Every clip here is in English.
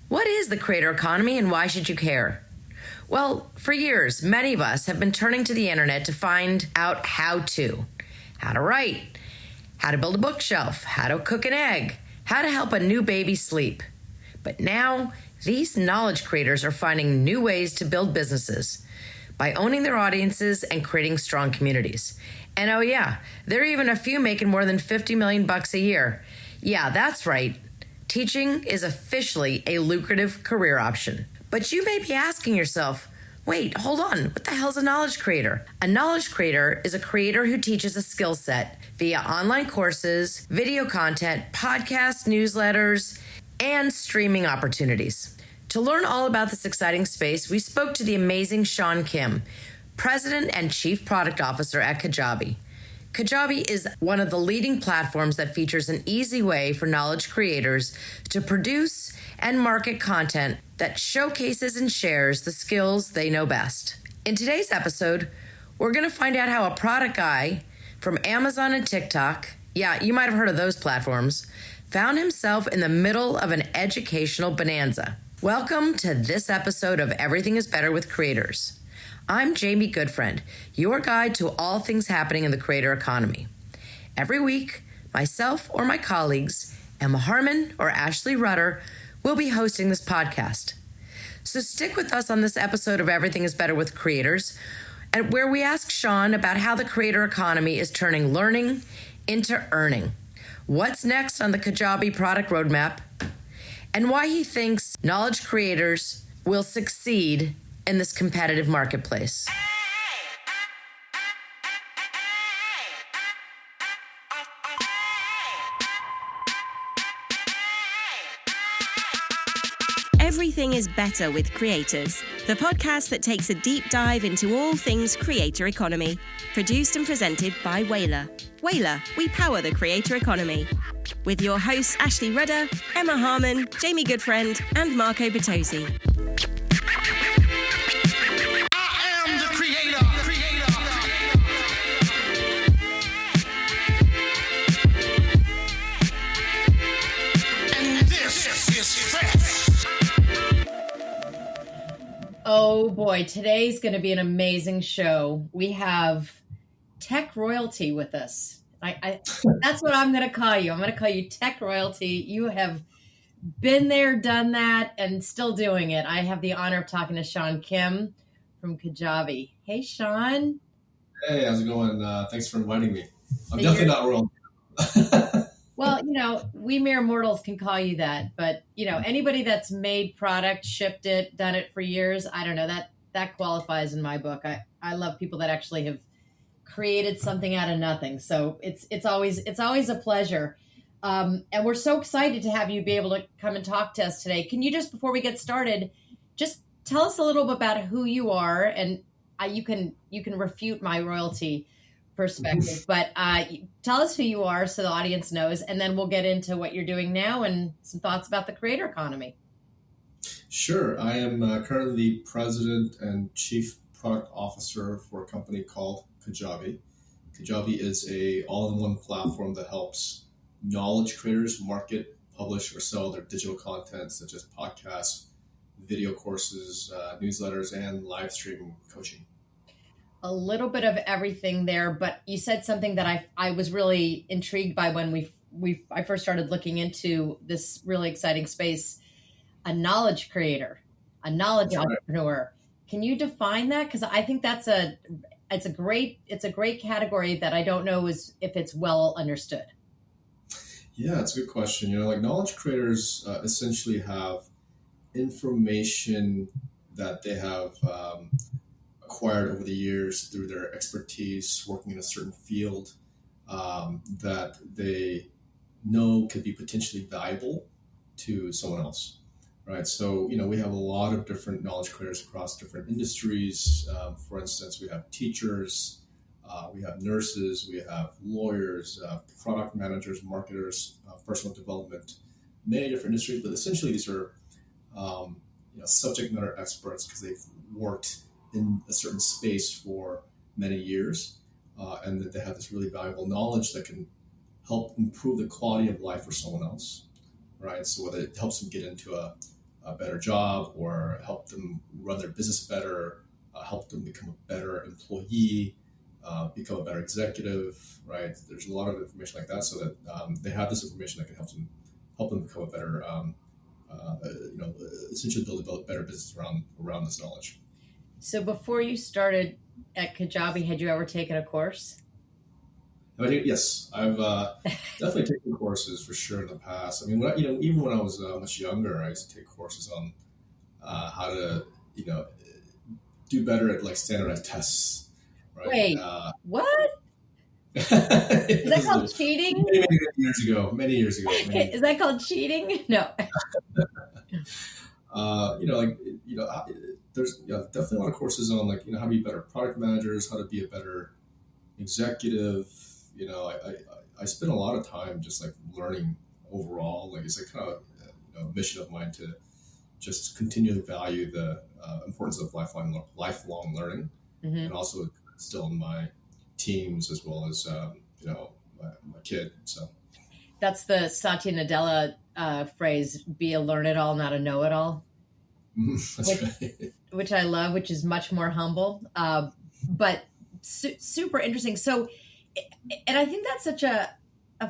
What is the creator economy and why should you care? Well, for years, many of us have been turning to the internet to find out how to write, how to build a bookshelf, how to cook an egg, how to help a new baby sleep. But now, these knowledge creators are finding new ways to build businesses by owning their audiences and creating strong communities. And oh yeah, there are even a few making more than $50 million a year. Yeah, that's right. Teaching is officially a lucrative career option. But you may be asking yourself, wait, hold on, what the hell's a knowledge creator? A knowledge creator is a creator who teaches a skill set via online courses, video content, podcasts, newsletters, and streaming opportunities. To learn all about this exciting space, we spoke to the amazing Sean Kim, President and Chief Product Officer at Kajabi. Kajabi is one of the leading platforms that features an easy way for knowledge creators to produce and market content that showcases and shares the skills they know best. In today's episode, we're going to find out how a product guy from Amazon and TikTok, yeah, you might have heard of those platforms, found himself in the middle of an educational bonanza. Welcome to this episode of Everything is Better with Creators. I'm Jamie Goodfriend, your guide to all things happening in the creator economy. Every week, myself or my colleagues, Emma Harmon or Ashley Rudder, will be hosting this podcast. So stick with us on this episode of Everything is Better with Creators, and where we ask Sean about how the creator economy is turning learning into earning. What's next on the Kajabi product roadmap, and why he thinks knowledge creators will succeed in this competitive marketplace. Everything is Better with Creators, the podcast that takes a deep dive into all things creator economy. Produced and presented by Whalar. Whalar, we power the creator economy. With your hosts Ashley Rudder, Emma Harmon, Jamie Goodfriend, and Marco Bertozzi. I am the creator. And this is fresh. Oh boy, today's going to be an amazing show. We have tech royalty with us. I that's what I'm going to call you. I'm going to call you tech royalty. You have been there, done that, and still doing it. I have the honor of talking to Sean Kim from Kajabi. Hey, Sean. Hey, how's it going? Thanks for inviting me. I'm definitely not royalty. Well, we mere mortals can call you that, but anybody that's made product, shipped it, done it for years, I don't know, that qualifies in my book. I love people that actually have created something out of nothing. So it's always a pleasure. And we're so excited to have you be able to come and talk to us today. Can you just, before we get started, just tell us a little bit about who you are, and you can refute my royalty perspective, but tell us who you are so the audience knows, and then we'll get into what you're doing now and some thoughts about the creator economy. Sure. I am currently President and Chief Product Officer for a company called Kajabi. Kajabi is a all-in-one platform that helps knowledge creators market, publish, or sell their digital content, such as podcasts, video courses, newsletters, and live stream coaching. A little bit of everything there, but you said something that I was really intrigued by when I first started looking into this really exciting space. A knowledge creator, a knowledge entrepreneur. Can you define that? Because I think it's a great category that I don't know if it's well understood. Yeah, it's a good question. Knowledge creators essentially have information that they have acquired over the years through their expertise working in a certain field that they know could be potentially valuable to someone else, right? So, we have a lot of different knowledge creators across different industries. For instance, we have teachers, we have nurses, we have lawyers, product managers, marketers, personal development, many different industries, but essentially these are subject matter experts because they've worked in a certain space for many years, and that they have this really valuable knowledge that can help improve the quality of life for someone else, right? So whether it helps them get into a a better job or help them run their business better, help them become a better employee, become a better executive, right? There's a lot of information like that, so that they have this information that can help them become a better, essentially build a better business around this knowledge. So before you started at Kajabi, had you ever taken a course? Yes, I've definitely taken courses for sure in the past. I mean, even when I was much younger, I used to take courses on how to, do better at like standardized tests. Right? Wait, what? Is that called cheating? Many years ago. Is that called cheating? No. There's definitely a lot of courses on how to be better product managers, how to be a better executive. I spend a lot of time just like learning overall. Like it's like kind of a mission of mine to just continue to value the importance of lifelong learning, and also still in my teams as well as my kid. So that's the Satya Nadella phrase: "Be a learn-it-all, not a know-it-all." That's right. Which I love, which is much more humble, but super interesting. So, and I think that's such a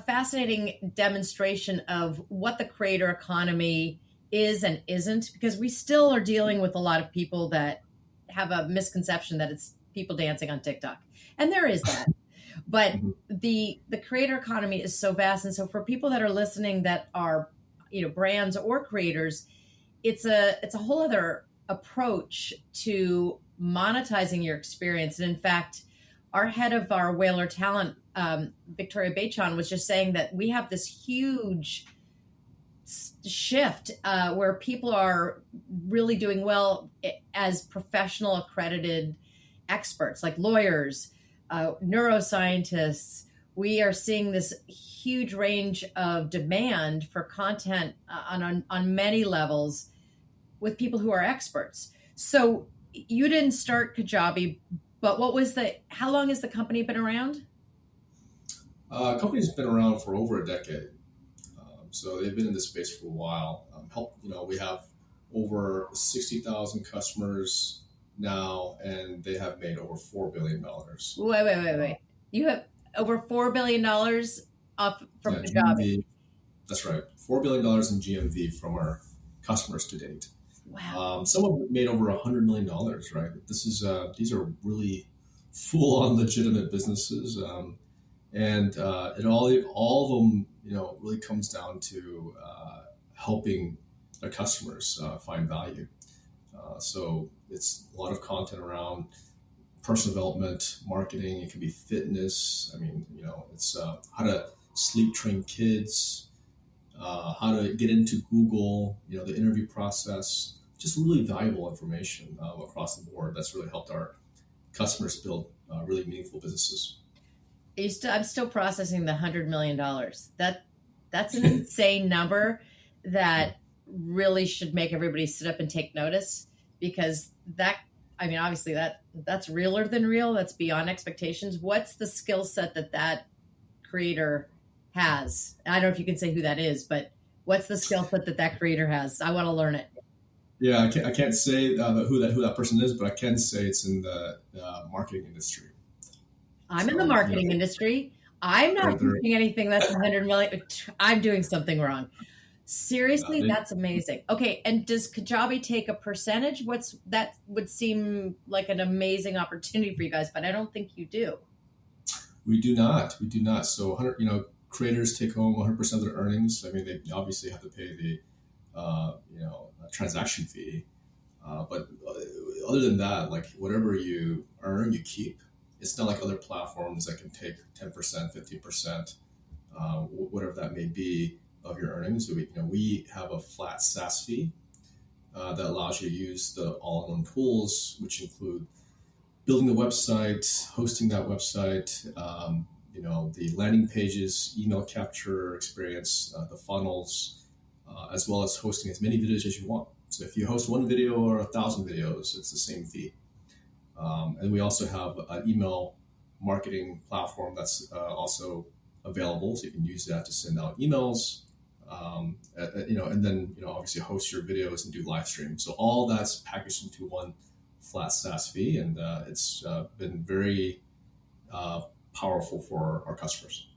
fascinating demonstration of what the creator economy is and isn't, because we still are dealing with a lot of people that have a misconception that it's people dancing on TikTok. And there is that. But the creator economy is so vast. And so for people that are listening that are, brands or creators, it's a whole other approach to monetizing your experience. And in fact, our head of our Whalar talent, Victoria Bachan, was just saying that we have this huge shift where people are really doing well as professional accredited experts, like lawyers, neuroscientists. We are seeing this huge range of demand for content on many levels with people who are experts. So you didn't start Kajabi, but how long has the company been around? Company's been around for over a decade. So they've been in this space for a while. We have over 60,000 customers now, and they have made over $4 billion. Wait. You have over $4 billion off from Kajabi. That's right. $4 billion in GMV from our customers to date. Wow. Some of them made over $100 million, right? These are really full-on legitimate businesses. And it all of them, really comes down to helping their customers find value. So it's a lot of content around personal development, marketing. It can be fitness. I mean, it's how to sleep train kids, how to get into Google, the interview process. Just really valuable information across the board. That's really helped our customers build really meaningful businesses. I'm still processing the $100 million. That's an insane number that really should make everybody sit up and take notice, because obviously that's realer than real. That's beyond expectations. What's the skill set that creator has? I don't know if you can say who that is, but what's the skill set that creator has? I want to learn it. Yeah, I can't say who that person is, but I can say it's in the marketing industry. I'm in the marketing industry. I'm not doing anything that's 100 million. I'm doing something wrong. Seriously, that's amazing. Okay, and does Kajabi take a percentage? That would seem like an amazing opportunity for you guys, but I don't think you do. We do not. So, creators take home 100% of their earnings. I mean, they obviously have to pay the transaction fee, but other than that, like whatever you earn, you keep. It's not like other platforms that can take 10%, 15%, whatever that may be of your earnings. So we have a flat SaaS fee that allows you to use the all-in-one tools, which include building the website, hosting that website, the landing pages, email capture experience, the funnels, as well as hosting as many videos as you want. So if you host one video or 1,000 videos, it's the same fee. And we also have an email marketing platform that's also available. So you can use that to send out emails And then obviously host your videos and do live streams. So all that's packaged into one flat SaaS fee, and it's been very powerful for our customers.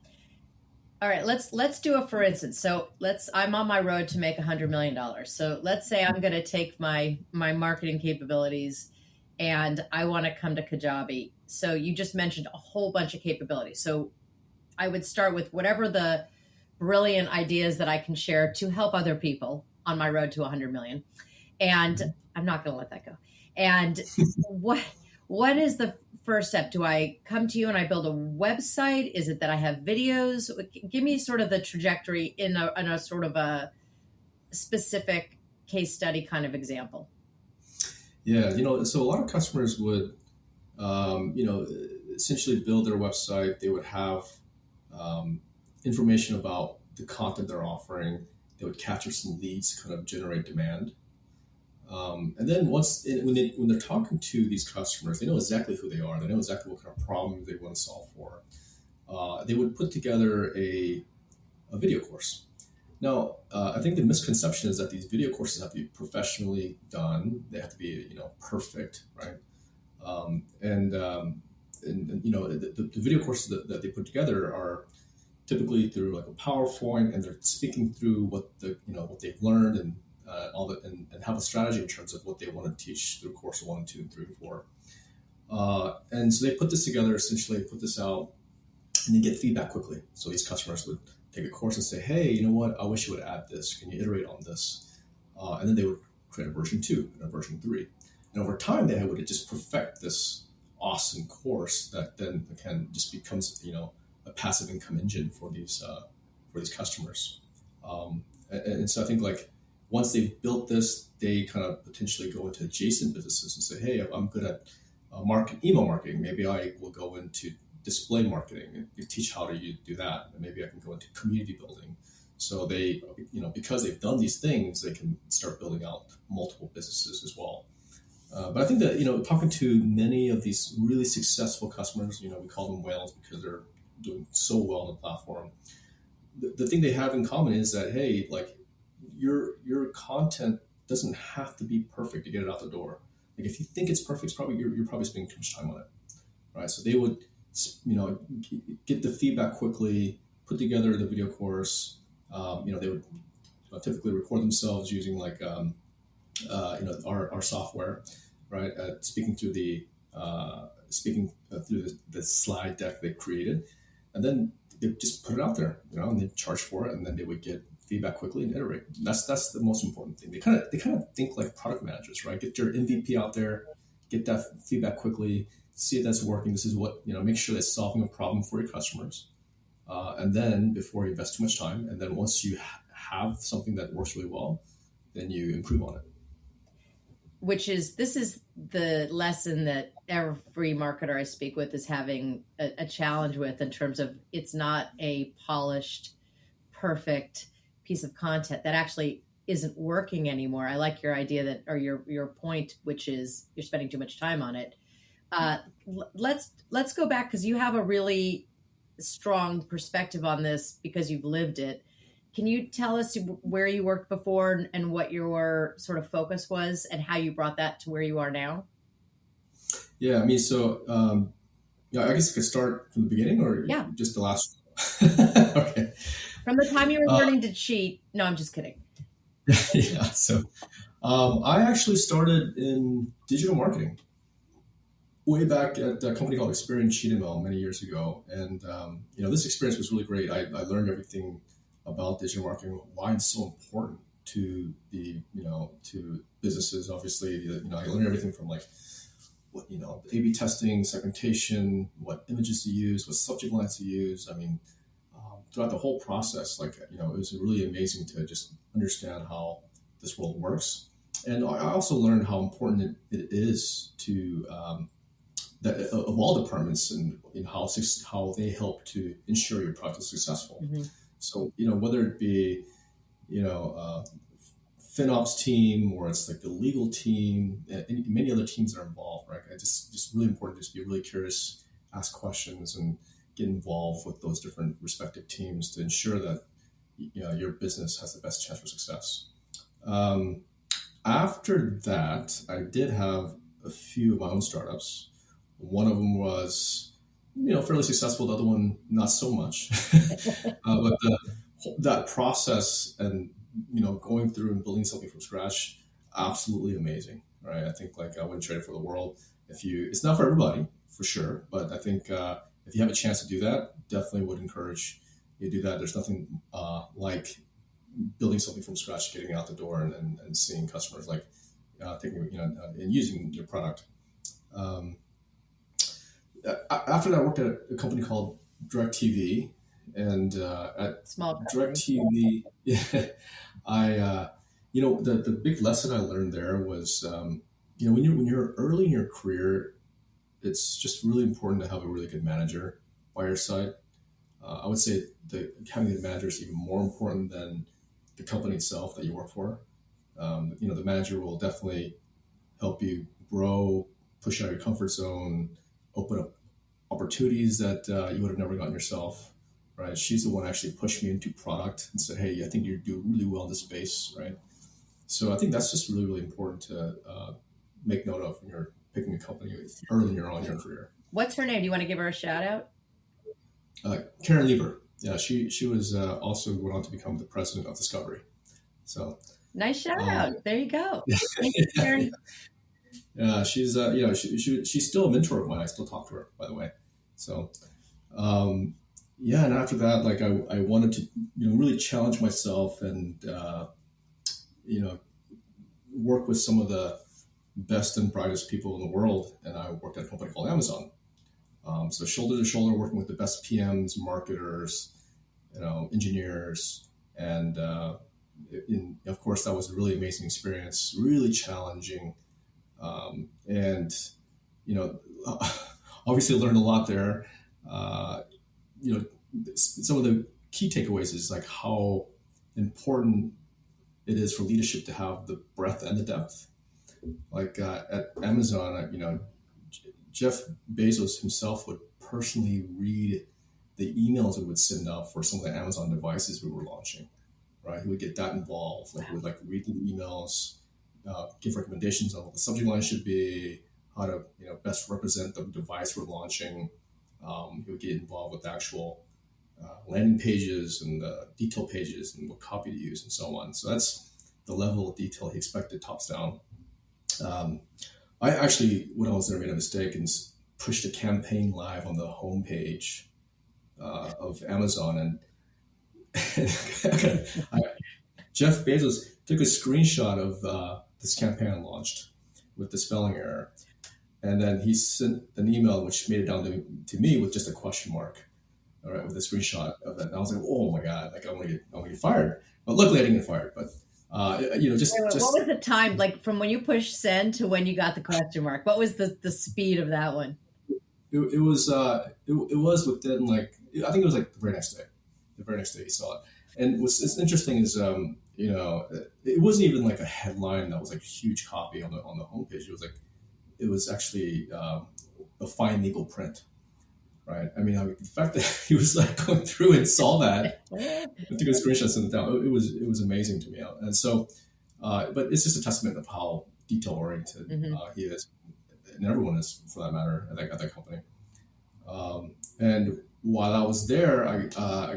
All right, let's do it for instance. So I'm on my road to make $100 million. So let's say I'm going to take my marketing capabilities and I want to come to Kajabi. So you just mentioned a whole bunch of capabilities. So I would start with whatever the brilliant ideas that I can share to help other people on my road to 100 million. And I'm not going to let that go. And what is the first step? Do I come to you and I build a website? Is it that I have videos? Give me sort of the trajectory in a sort of a specific case study kind of example. Yeah, so a lot of customers would, essentially build their website. They would have information about the content they're offering. They would capture some leads to kind of generate demand. And then when they're talking to these customers, they know exactly who they are. They know exactly what kind of problem they want to solve for. They would put together a video course. Now, I think the misconception is that these video courses have to be professionally done. They have to be, perfect, right? The video courses that they put together are typically through like a PowerPoint, and they're speaking through what they've learned and all that, and have a strategy in terms of what they want to teach through course 1, 2, and 3, and 4. And so they put this together, essentially put this out, and they get feedback quickly. So these customers would take a course and say, hey, you know what? I wish you would add this. Can you iterate on this? And then they would create a version 2 and a version 3. And over time, they would just perfect this awesome course that then again just becomes, a passive income engine for these customers. And so I think like once they've built this, they kind of potentially go into adjacent businesses and say, hey, I'm good at email marketing. Maybe I will go into display marketing and teach how to do that. And maybe I can go into community building. So they, because they've done these things, they can start building out multiple businesses as well. But I think that, talking to many of these really successful customers, we call them whales because they're doing so well on the platform. The thing they have in common is that, hey, like your content doesn't have to be perfect to get it out the door. Like if you think it's perfect, it's probably you're probably spending too much time on it, right? So they would, get the feedback quickly, put together the video course. They would typically record themselves using like our software, right? Speaking through the slide deck they created, and then they just put it out there, and they charge for it, and then they would get feedback quickly and iterate. That's the most important thing. They kind of think like product managers, right? Get your MVP out there, get that feedback quickly, see if that's working. This is what, make sure that's solving a problem for your customers. And then before you invest too much time, and then once you have something that works really well, then you improve on it. This is the lesson that every marketer I speak with is having a challenge with, in terms of it's not a polished, perfect piece of content that actually isn't working anymore. I like your idea that, or your point, which is you're spending too much time on it. Let's go back, because you have a really strong perspective on this because you've lived it. Can you tell us where you worked before and what your sort of focus was and how you brought that to where you are now? Yeah, I mean, so I guess I could start from the beginning, or just the last. Okay. From the time you were learning to cheat. No, I'm just kidding. Yeah. So I actually started in digital marketing way back at a company called Experience Cheat-ML many years ago. And, this experience was really great. I learned everything about digital marketing, why it's so important to to businesses. Obviously, I learned everything from like what, A/B testing, segmentation, what images to use, what subject lines to use. I mean, throughout the whole process, like, it was really amazing to just understand how this world works. And I also learned how important it is to of all departments and how they help to ensure your product is successful. Mm-hmm. So, whether it be, FinOps team, or it's like the legal team, and many other teams that are involved, right? It's just really important to just be really curious, ask questions, and get involved with those different respective teams to ensure that, your business has the best chance for success. After that, I did have a few of my own startups. One of them was, fairly successful. The other one, not so much. But that process and, going through and building something from scratch, absolutely amazing, right? I think I wouldn't trade it for the world. It's not for everybody, for sure. But I think if you have a chance to do that, definitely would encourage you to do that. There's nothing like building something from scratch, getting out the door and seeing customers taking, and using your product. After that, I worked at a company called DirecTV, and at Small DirecTV, I, the big lesson I learned there was, when you're early in your career, it's just really important to have a really good manager by your side. I would say having a manager is even more important than the company itself that you work for. The manager will definitely help you grow, push out your comfort zone, open up opportunities that you would have never gotten yourself, right? She's the one actually pushed me into product and said, hey, I think you do really well in this space, right? So I think that's just really, really important to make note of when you're picking a company early on in your career. What's her name? Do you want to give her a shout out? Karen Lieber. Yeah, she was also went on to become the president of Discovery. So nice shout out. There you go. Thank you, Karen. Yeah, she's she's still a mentor of mine. I still talk to her, by the way. So and after that, I wanted to really challenge myself and work with some of the best and brightest people in the world. And I worked at a company called Amazon. So shoulder to shoulder, working with the best PMs, marketers, engineers, and of course that was a really amazing experience, really challenging, and obviously learned a lot there. Some of the key takeaways is how important it is for leadership to have the breadth and the depth. At Amazon, Jeff Bezos himself would personally read the emails we would send out for some of the Amazon devices we were launching, right? He would get that involved. He would read the emails, give recommendations on what the subject line should be, how to best represent the device we're launching. He would get involved with the actual landing pages and the detail pages and what copy to use and so on. So that's the level of detail he expected tops down. I actually, when I was there, made a mistake and pushed a campaign live on the homepage of Amazon, and Jeff Bezos took a screenshot of this campaign I launched with the spelling error, and then he sent an email which made it down to me with just a question mark, all right, with a screenshot of that. And I was like, oh my god, I want to get fired. But luckily, I didn't get fired. But what was the time from when you pushed send to when you got the question mark? What was the speed of that one? It was within I think it was the very next day. The very next day he saw it, and what's interesting is it wasn't even a headline that was huge copy on the homepage. It was actually a fine legal print. Right. I mean, the fact that he was going through and saw that, I took a screenshot, sent it down. It was amazing to me. And so, but it's just a testament of how detail oriented he is, and everyone is, for that matter, at that company. And while I was there, I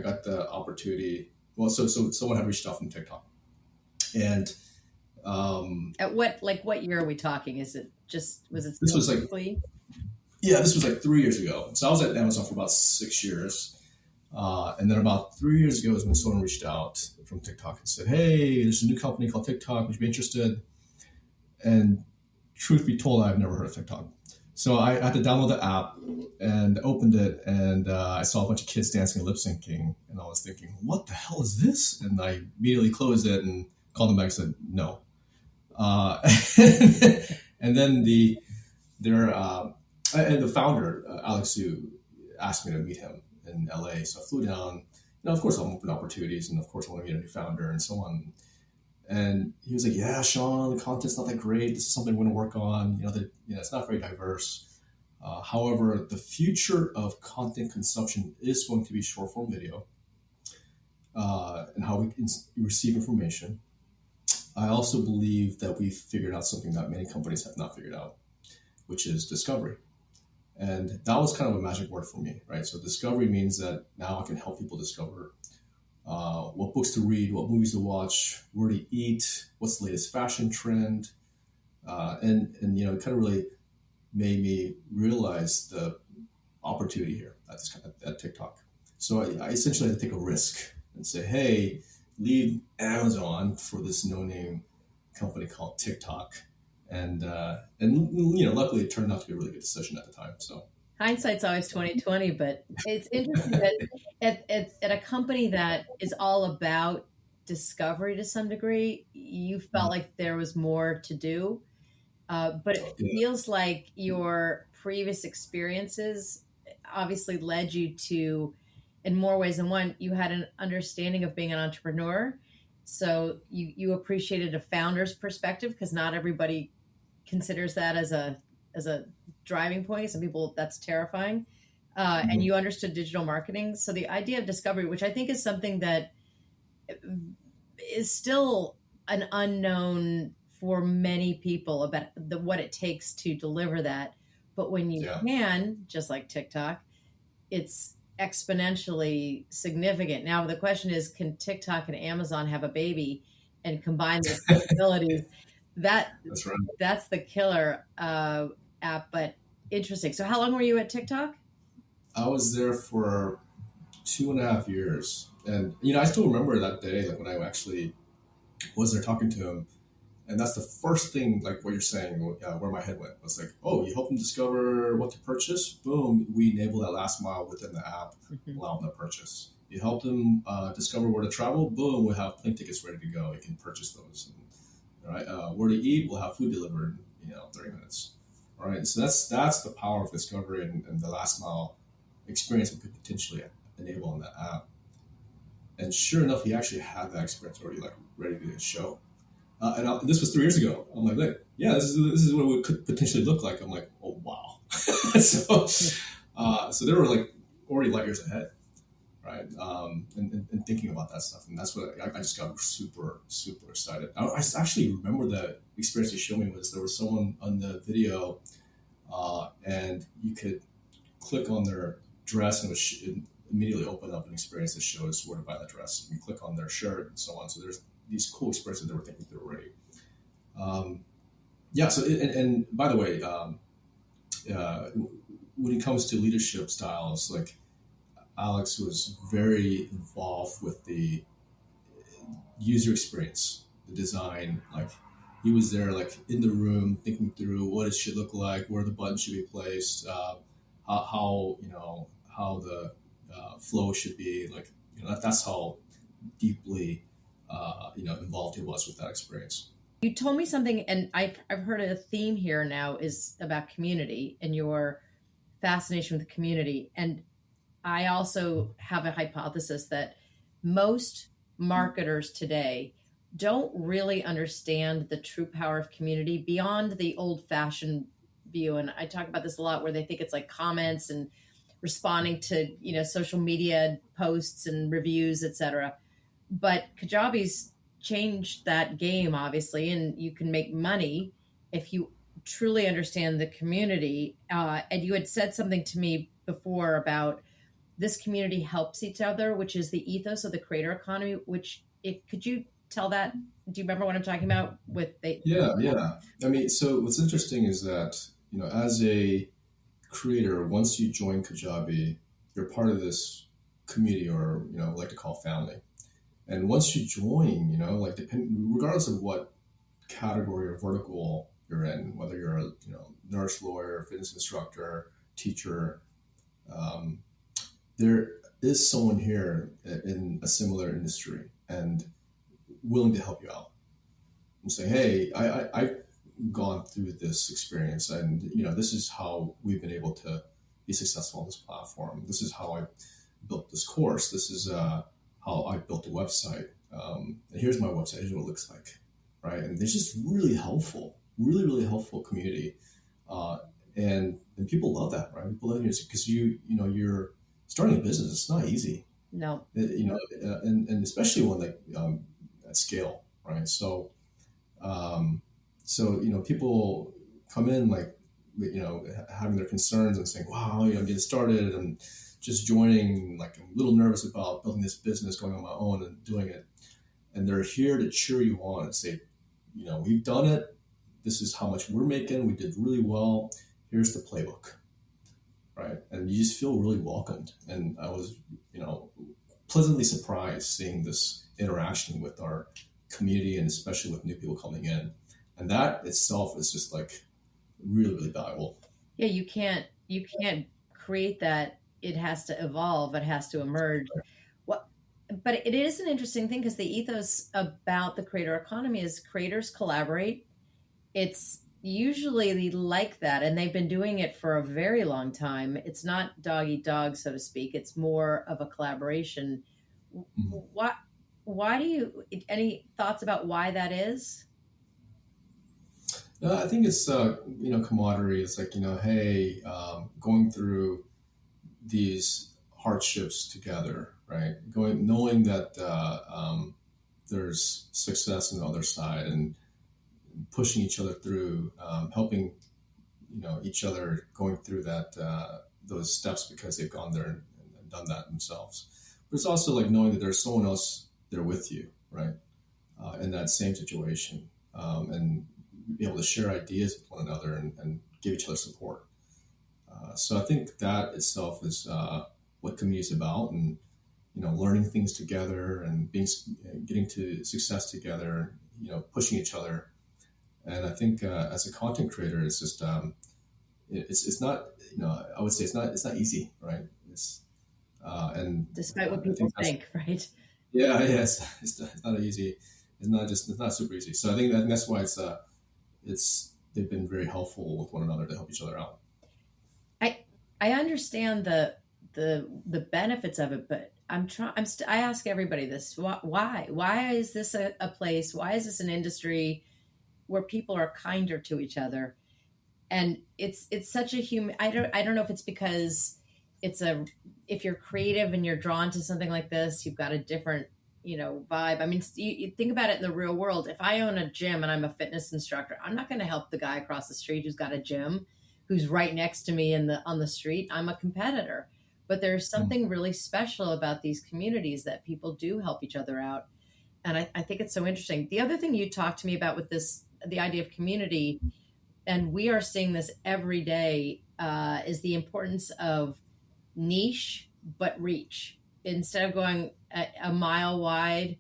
got the opportunity. Well, so someone had reached out from TikTok, and at what year are we talking? Was it this was Yeah, this was 3 years ago. So I was at Amazon for about 6 years. And then about 3 years ago is when someone reached out from TikTok and said, hey, there's a new company called TikTok. Would you be interested? And truth be told, I've never heard of TikTok. So I had to download the app and opened it. And I saw a bunch of kids dancing and lip syncing. And I was thinking, what the hell is this? And I immediately closed it and called them back and said, no. And then and the founder, Alex Yu, asked me to meet him in LA. So I flew down. Of course, I'm open to opportunities, and of course, I want to meet a new founder and so on. And he was like, "Yeah, Sean, the content's not that great. This is something we're going to work on. It's not very diverse. However, the future of content consumption is going to be short form video. and how we receive information. I also believe that we've figured out something that many companies have not figured out, which is discovery. And that was kind of a magic word for me, right? So discovery means that now I can help people discover what books to read, what movies to watch, where to eat, what's the latest fashion trend, and it kind of really made me realize the opportunity here at TikTok. So I essentially had to take a risk and say, hey, leave Amazon for this no-name company called TikTok. And luckily it turned out to be a really good decision at the time. So hindsight's always 2020, but it's interesting that at a company that is all about discovery to some degree, you felt like there was more to do. But it feels like your previous experiences obviously led you to, in more ways than one, you had an understanding of being an entrepreneur. So you appreciated a founder's perspective, because not everybody considers that as a driving point. Some people, that's terrifying. And you understood digital marketing. So the idea of discovery, which I think is something that is still an unknown for many people about what it takes to deliver that. But when you can, just like TikTok, it's exponentially significant. Now, the question is, can TikTok and Amazon have a baby and combine their capabilities? That's right. That's the killer app, but interesting. So how long were you at TikTok? I was there for 2.5 years. And, I still remember that day, like when I actually was there talking to him. And that's the first thing, like what you're saying, where my head went. I was like, oh, you help them discover what to purchase? Boom, we enable that last mile within the app, allow them to purchase. You help them discover where to travel? Boom, we'll have plane tickets ready to go. You can purchase those. And, right? Where to eat? We'll have food delivered in 30 minutes. All right, so that's the power of discovery and the last mile experience we could potentially enable on that app. And sure enough, he actually had that experience already, like ready to show. This was 3 years ago. I'm like, this is what it could potentially look like. I'm like, oh wow. So they were like already light years ahead, right? And thinking about that stuff, and that's what I just got super super excited. I actually remember the experience you showed me was there was someone on the video, and you could click on their dress and it would immediately open up an experience that shows where to buy that dress. You click on their shirt and so on. So there's these cool experiences they were thinking through already. So and by the way, when it comes to leadership styles, like Alex was very involved with the user experience, the design. Like he was there, like in the room, thinking through what it should look like, where the button should be placed, how the flow should be. Like that's how deeply involved he was with that experience. You told me something, and I've heard a theme here now is about community and your fascination with the community. And I also have a hypothesis that most marketers today don't really understand the true power of community beyond the old-fashioned view. And I talk about this a lot, where they think it's like comments and responding to social media posts and reviews, etc. But Kajabi's changed that game, obviously, and you can make money if you truly understand the community. And you had said something to me before about this community helps each other, which is the ethos of the creator economy. Could you tell that? Do you remember what I'm talking about? Yeah. I mean, so what's interesting is that as a creator, once you join Kajabi, you're part of this community, or like to call family. And once you join, regardless of what category or vertical you're in, whether you're a nurse, lawyer, fitness instructor, teacher, there is someone here in a similar industry and willing to help you out and say, hey, I've gone through this experience, and this is how we've been able to be successful on this platform. This is how I built this course. This is how I built a website. And here's my website. Here's what it looks like, right? And it's just really helpful, really helpful community. And people love that, right? People love it because you're starting a business. It's not easy. No. And especially when at scale, right? So, people come in having their concerns and saying, wow, I'm getting started and just joining, like I'm a little nervous about building this business, going on my own and doing it. And they're here to cheer you on and say, we've done it. This is how much we're making. We did really well. Here's the playbook, right? And you just feel really welcomed. And I was, pleasantly surprised seeing this interaction with our community and especially with new people coming in. And that itself is just like really, really valuable. Yeah, you can't create that. It has to evolve. It has to emerge. But it is an interesting thing because the ethos about the creator economy is creators collaborate. It's usually like that, and they've been doing it for a very long time. It's not dog eat dog, so to speak. It's more of a collaboration. Mm-hmm. Why do you, any thoughts about why that is? No, I think it's, camaraderie. It's like, hey, going through these hardships together, right? Knowing that there's success on the other side and pushing each other through, helping, each other going through those steps because they've gone there and done that themselves. But it's also like knowing that there's someone else there with you, right? In that same situation, and be able to share ideas with one another and give each other support. So I think that itself is what community is about, and learning things together and getting to success together, pushing each other. And I think as a content creator, it's just it's not, I would say it's not easy, right? It's and despite what people think, right? Yeah, it's not easy. It's not super easy. So I think that's why they've been very helpful with one another to help each other out. I understand the benefits of it, but I ask everybody this: why is this a place? Why is this an industry where people are kinder to each other? And it's such a human. I don't know if it's because if you're creative and you're drawn to something like this, you've got a different vibe. I mean, you think about it in the real world. If I own a gym and I'm a fitness instructor, I'm not going to help the guy across the street who's got a gym, who's right next to me on the street. I'm a competitor. But there's something really special about these communities that people do help each other out. And I think it's so interesting. The other thing you talked to me about with the idea of community, and we are seeing this every day, is the importance of niche but reach. Instead of going a mile wide,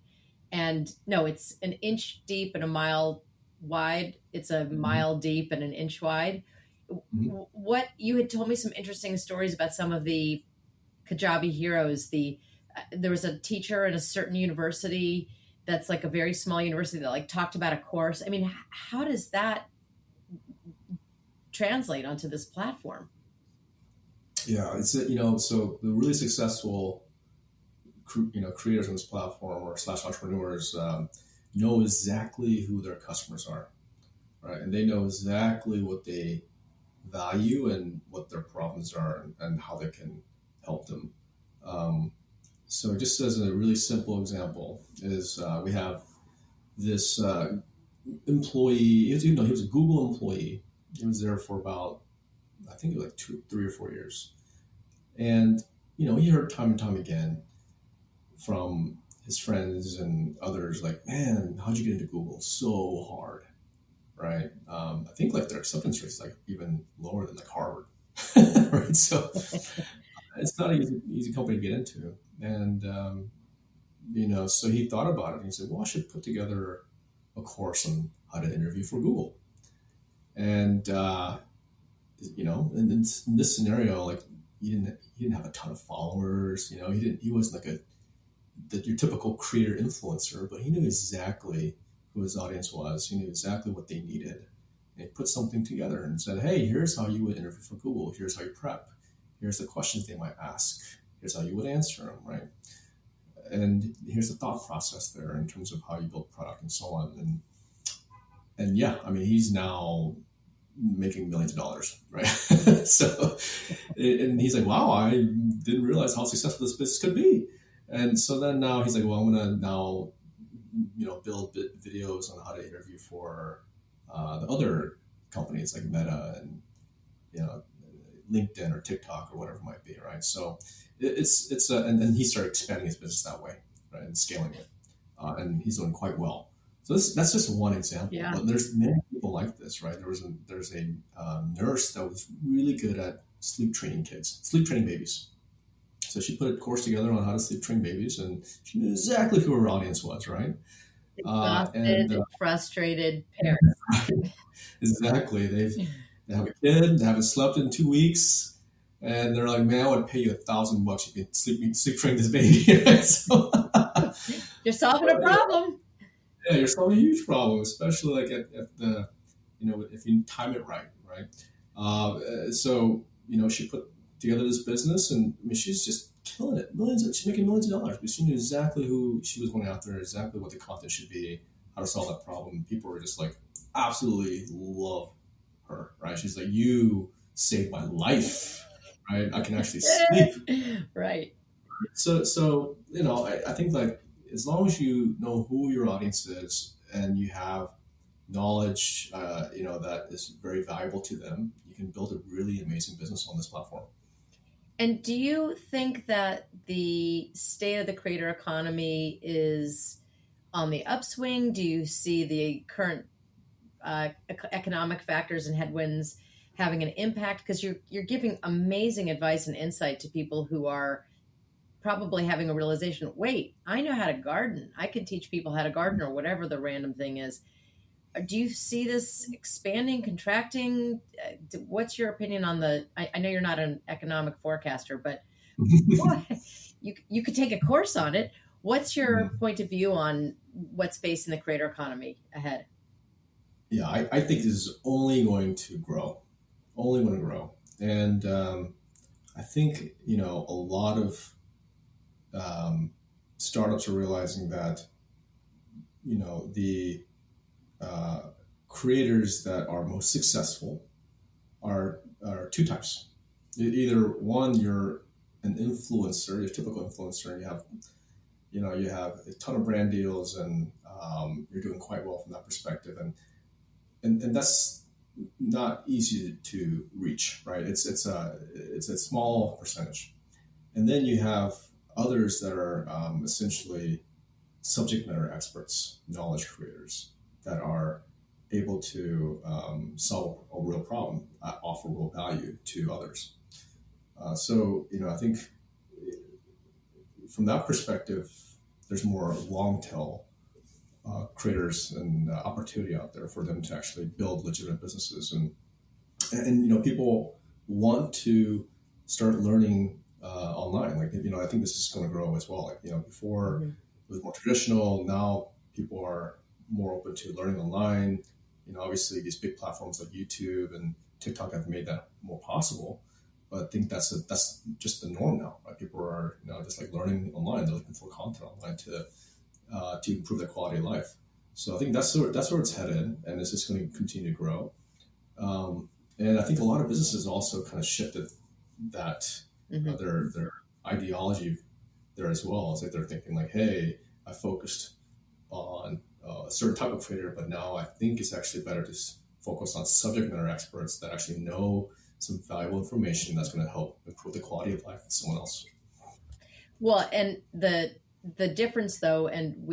it's an inch deep and a mile wide. It's a mile deep and an inch wide. Mm-hmm. What you had told me some interesting stories about some of the Kajabi heroes. There was a teacher at a certain university that's like a very small university that like talked about a course. I mean, how does that translate onto this platform? Yeah, it's so the really successful creators on this platform or / entrepreneurs know exactly who their customers are, right? And they know exactly what they value and what their problems are and how they can help them. So just as a really simple example is we have this employee. He was a Google employee. He was there for about, I think, like 3 or 4 years. And, he heard time and time again from his friends and others, like, man, how'd you get into Google? So hard, right? I think like their acceptance rate is like even lower than like Harvard, right? So it's not an easy company to get into. And, so he thought about it and he said, well, I should put together a course on how to interview for Google. And, in this scenario, like he didn't have a ton of followers, he wasn't like your typical creator influencer, but he knew exactly who his audience was. He knew exactly what they needed. And he put something together and said, hey, here's how you would interview for Google. Here's how you prep. Here's the questions they might ask. Here's how you would answer them, right? And here's the thought process there in terms of how you build product and so on. And yeah, I mean, he's now making millions of dollars, right? So, and he's like, wow, I didn't realize how successful this business could be. And so then now he's like, well, I'm gonna now, build videos on how to interview for the other companies like Meta and LinkedIn or TikTok or whatever it might be, right? So and then he started expanding his business that way, right, and scaling it, and he's doing quite well. So that's just one example, Yeah. but there's many people like this, right? There's a nurse that was really good at sleep training babies. So she put a course together on how to sleep train babies, and she knew exactly who her audience was, right? Exhausted, frustrated parents. Exactly. They have a kid, they haven't slept in 2 weeks, and they're like, "Man, I would pay you $1,000 if you can sleep train this baby." So, You're solving a problem. yeah, you're solving a huge problem, especially like at the, if you time it right, right? So she put together this business, and I mean, she's just killing it. She's making millions of dollars, but she knew exactly who she was going after, exactly what the content should be, how to solve that problem. People were just like, absolutely love her, right? She's like, you saved my life, right? I can actually sleep. Right. So I think like as long as you know who your audience is and you have knowledge, that is very valuable to them, you can build a really amazing business on this platform. And do you think that the state of the creator economy is on the upswing? Do you see the current economic factors and headwinds having an impact? Because you're giving amazing advice and insight to people who are probably having a realization, wait, I know how to garden. I can teach people how to garden or whatever the random thing is. Do you see this expanding, contracting? What's your opinion on I know you're not an economic forecaster, but you could take a course on it. What's your point of view on what's facing the creator economy ahead? Yeah, I think this is only going to grow, and I think a lot of startups are realizing that the creators that are most successful are two types. Either one, you're an influencer, you're a typical influencer, and you have a ton of brand deals, and you're doing quite well from that perspective, and that's not easy to reach, right? It's a small percentage, and then you have others that are essentially subject matter experts, knowledge creators that are able to solve a real problem, offer real value to others. So I think from that perspective, there's more long tail creators and opportunity out there for them to actually build legitimate businesses, and people want to start learning online. Like I think this is going to grow as well. Like before it was more traditional. Now people are more open to learning online. Obviously these big platforms like YouTube and TikTok have made that more possible. But I think that's just the norm now. Right? People are just like learning online. They're looking for content online to improve their quality of life. So I think that's where it's headed, and it's just going to continue to grow. And I think a lot of businesses also kind of shifted that their ideology there as well. It's like they're thinking like, hey, I focused on a certain type of creator, but now I think it's actually better to focus on subject matter experts that actually know some valuable information that's going to help improve the quality of life of someone else. Well, and the difference though, and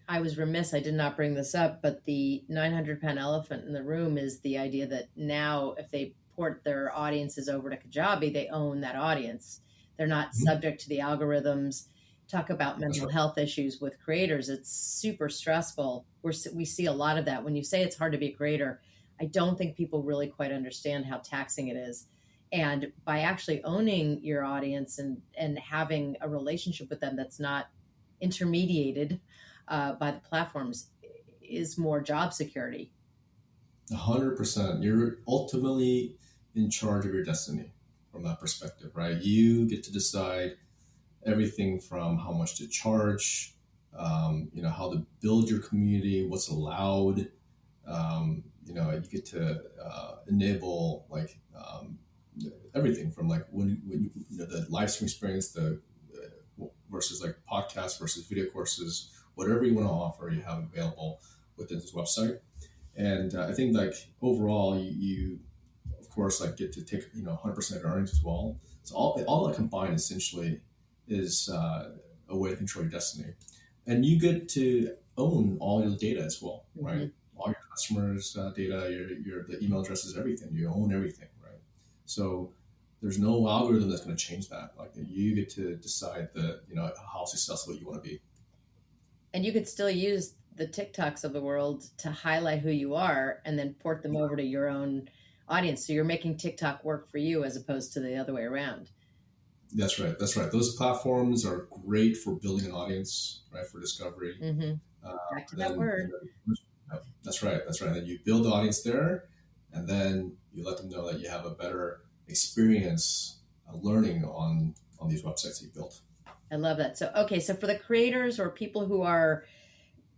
I was remiss, I did not bring this up, but the 900-pound elephant in the room is the idea that now if they port their audiences over to Kajabi, they own that audience. They're not subject to the algorithms. Talk about mental health issues with creators. It's super stressful. We see a lot of that. When you say it's hard to be a creator, I don't think people really quite understand how taxing it is. And by actually owning your audience and having a relationship with them that's not intermediated by the platforms is more job security. 100%. You're ultimately in charge of your destiny from that perspective, right? You get to decide everything from how much to charge, how to build your community, what's allowed. You get to enable like everything from like when the live stream experience, versus like podcasts versus video courses, whatever you want to offer, you have available within this website. And I think like overall, you of course like get to take 100% of your earnings as well. So all that combined essentially is a way to control your destiny, and you get to own all your data as well, right? Mm-hmm. All your customers' data, your the email addresses, everything. You own everything, right? So there's no algorithm that's going to change that. Like you get to decide how successful you want to be. And you could still use the TikToks of the world to highlight who you are and then port them over to your own audience. So you're making TikTok work for you as opposed to the other way around. That's right. Those platforms are great for building an audience, right? For discovery. Mm-hmm. Back to that word. That's right. And you build the audience there, and then you let them know that you have a better experience learning on these websites you built. I love that. So for the creators or people who are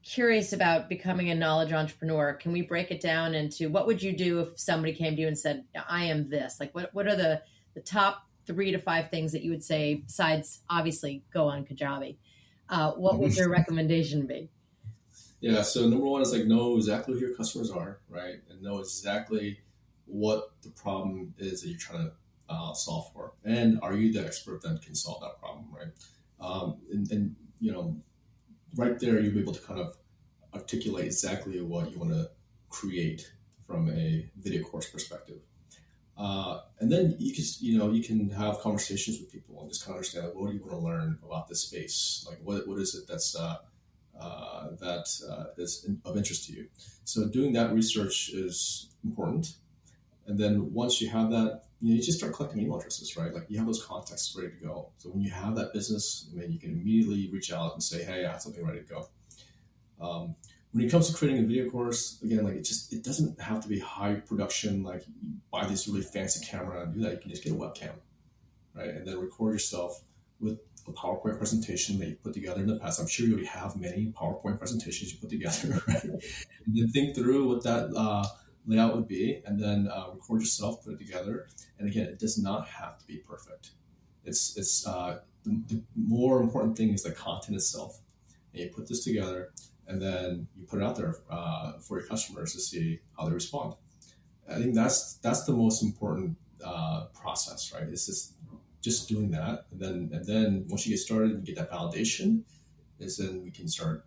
curious about becoming a knowledge entrepreneur, can we break it down into what would you do if somebody came to you and said, I am this? Like what are the top 3 to 5 things that you would say, besides obviously go on Kajabi? What would your recommendation be? Yeah, so number one is like know exactly who your customers are, right? And know exactly what the problem is that you're trying to solve for. And are you the expert that can solve that problem, right? And right there, you'll be able to kind of articulate exactly what you want to create from a video course perspective. And then you can have conversations with people and just kind of understand, like, what do you want to learn about this space? Like, what is it that's that is of interest to you? So doing that research is important. And then once you have that, you just start collecting email addresses, right? Like you have those contacts ready to go. So when you have that business, you can immediately reach out and say, hey, I have something ready to go. When it comes to creating a video course, again, like it doesn't have to be high production. Like you buy this really fancy camera and do that. You can just get a webcam, right? And then record yourself with a PowerPoint presentation that you put together in the past. I'm sure you already have many PowerPoint presentations you put together, right? And then think through what that layout would be, and then record yourself, put it together. And again, it does not have to be perfect. It's the more important thing is the content itself. And you put this together, and then you put it out there for your customers to see how they respond. I think that's the most important process, right? It's just doing that, and then once you get started and get that validation, is then we can start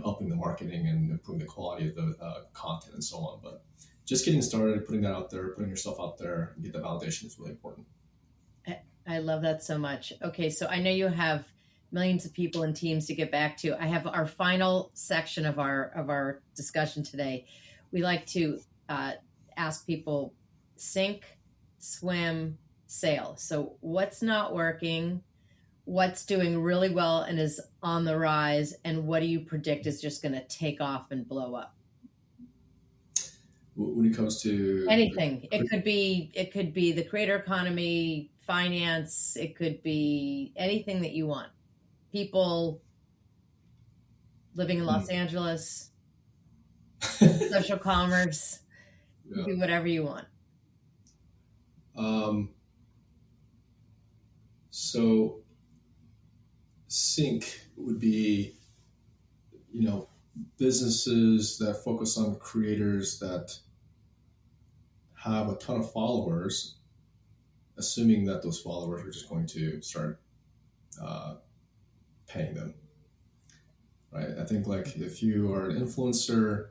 upping the marketing and improving the quality of the content and so on. But just getting started, putting that out there, putting yourself out there, and get the validation is really important. I love that so much. Okay, so I know you have millions of people and teams to get back to. I have our final section of our discussion today. We like to ask people sink, swim, sail. So what's not working? What's doing really well and is on the rise? And what do you predict is just going to take off and blow up? When it comes to anything, it could be the creator economy, finance. It could be anything that you want. People living in Los Angeles, social commerce, do whatever you want. So sync would be, businesses that focus on creators that have a ton of followers, assuming that those followers are just going to start paying them, right? I think like if you are an influencer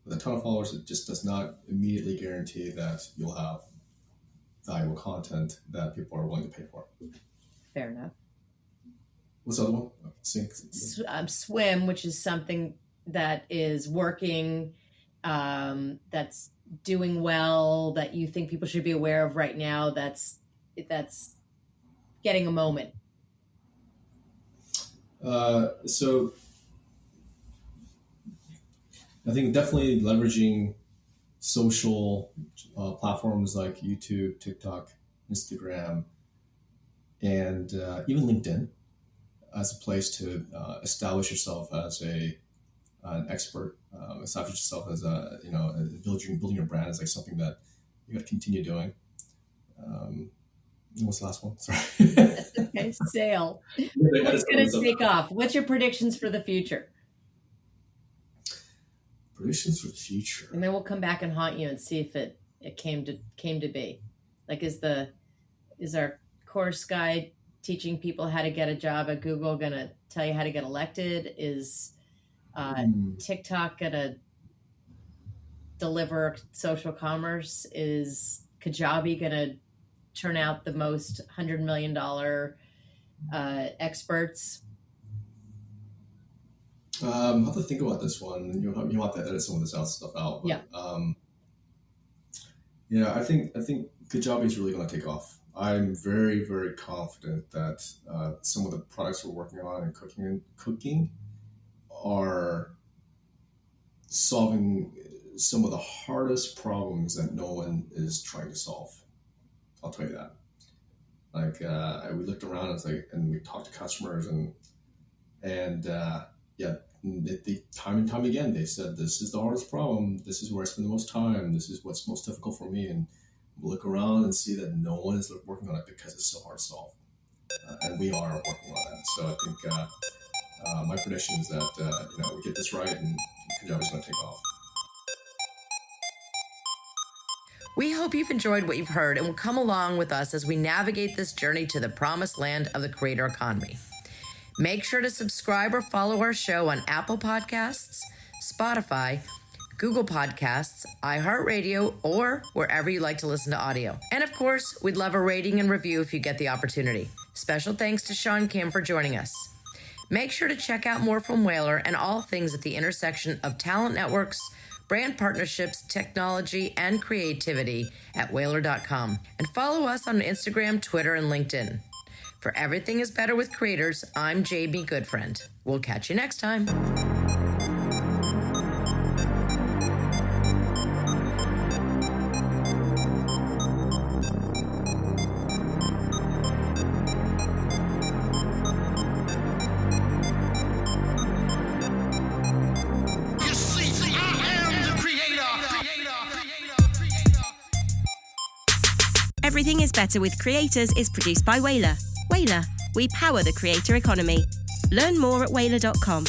with a ton of followers, it just does not immediately guarantee that you'll have valuable content that people are willing to pay for. Fair enough. What's the other one? Sync. Swim, which is something that is working, that's doing well, that you think people should be aware of right now, that's getting a moment. So I think definitely leveraging social platforms like YouTube, TikTok, Instagram, and even LinkedIn as a place to establish yourself as an expert, establish yourself as building your brand is like something that you got to continue doing. What's the last one? Sorry. Okay, sale. What's going to take off? What's your predictions for the future? Predictions for the future. And then we'll come back and haunt you and see if it came to be. Like, is our course guide teaching people how to get a job at Google going to tell you how to get elected? Is TikTok going to deliver social commerce? Is Kajabi going to turn out the most $100 million experts? I'll have to think about this one. You have to edit some of this stuff out. But, I think Kajabi is really going to take off. I'm very, very confident that some of the products we're working on and cooking are solving some of the hardest problems that no one is trying to solve. I'll tell you that. Like we looked around and we talked to customers and they time and time again they said, this is the hardest problem. This is where I spend the most time. This is what's most difficult for me. And we look around and see that no one is working on it because it's so hard to solve. And we are working on that. So I think my prediction is that we get this right and Kajabi's going to take off. We hope you've enjoyed what you've heard and will come along with us as we navigate this journey to the promised land of the creator economy. Make sure to subscribe or follow our show on Apple Podcasts, Spotify, Google Podcasts, iHeartRadio, or wherever you like to listen to audio. And of course, we'd love a rating and review if you get the opportunity. Special thanks to Sean Kim for joining us. Make sure to check out more from Whalar and all things at the intersection of talent networks, brand partnerships, technology, and creativity at Whalar.com. And follow us on Instagram, Twitter, and LinkedIn. For Everything is Better with Creators, I'm JB Goodfriend. We'll catch you next time. You see, I am the creator. Everything is Better with Creators is produced by Whalar. Whalar, we power the creator economy. Learn more at Whalar.com.